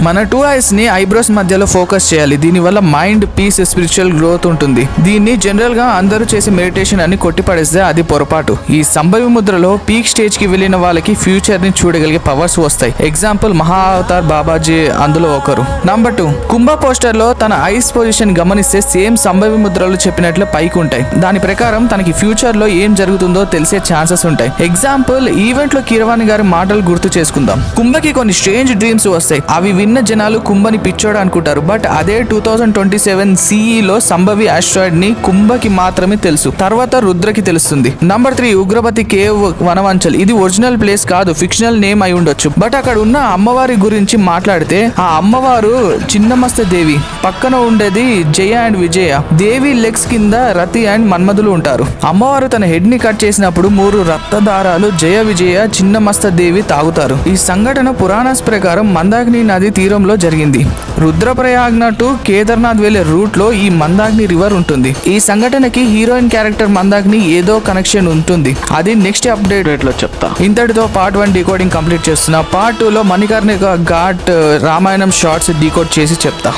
మన 2 ఐస్ ని ఐబ్రోస్ మధ్యలో ఫోకస్ చేయాలి. దీనివల్ల మైండ్ పీస్, స్పిరిచువల్ గ్రోత్ ఉంటుంది. దీన్ని జనరల్ గా అందరూ చేసే మెడిటేషన్ అని కొట్టిపడేస్తే అది పొరపాటు. ఈ సంభవి ముద్రలో పీక్ స్టేజ్ కి వెళ్ళిన వాళ్ళకి ఫ్యూచర్ ని చూడగలిగే పవర్స్ వస్తాయి. ఎగ్జాంపుల్ మహా అవతార్ బాబాజీ అందులో ఒకరు. నంబర్ 2, కుంభ పోస్టర్ లో తన ఐస్ పొజిషన్ గమనిస్తే సేమ్ సంభవి ముద్రలు చెప్పినట్లు పైకి ఉంటాయి. దాని ప్రకారం తనకి ఫ్యూచర్ లో ఏం జరుగుతుందో తెలిసే ఛాన్సెస్ ఉంటాయి. ఎగ్జాంపుల్ ఈవెంట్ లో కీరవాణి గారి మాటలు గుర్తు చేసుకుందాం. కుంభకి కొన్ని స్ట్రేంజ్ డ్రీమ్స్ వస్తాయి. అవి విన్న జనాలు కుంభని పిచ్చోడు అనుకుంటారు. బట్ అదే 2027 CE లో సంభవి ఆస్ట్రాయిడ్ ని కుంభకి మాత్రమే తెలుసు. తర్వాత రుద్రకి తెలుస్తుంది. Number 3, Ugrapati cave Vanavanchal. ఇది ఒరిజినల్ ప్లేస్ కాదు, ఫిక్షనల్ నేమ్ అయి ఉండొచ్చు. బట్ అక్కడ ఉన్న అమ్మవారి గురించి మాట్లాడితే ఆ అమ్మవారు చిన్నమస్త దేవి, పక్కన ఉండేది జయ అండ్ విజయ. దేవి లెగ్స్ కింద రతి అండ్ మన్మధులు ఉంటారు. అమ్మవారు తన హెడ్ ని కట్ చేసినప్పుడు 3 రక్తదారాలు జయ విజయ చిన్నమస్త దేవి తాగుతారు. ఈ సంఘటన పురాణాస్ ప్రకారం మందాగ్ని నది తీరంలో జరిగింది. రుద్రప్రయాగ్ టు కేదార్నాథ్ వెళ్లే రూట్ లో ఈ మందాగ్ని రివర్ ఉంటుంది. ఈ సంఘటనకి హీరోయిన్ క్యారెక్టర్ మందాగ్ని ఏదో కనెక్షన్ ఉంటుంది. అది నెక్స్ట్ అప్డేట్ లో చెప్తా. ఇంతటితో పార్ట్ 1 డీకోడింగ్ కంప్లీట్ చేస్తున్నా. పార్ట్ 2 లో మణికర్ణిక ఘాట్ రామాయణం షార్ట్స్ డీకోడ్ చేసి చెప్తా.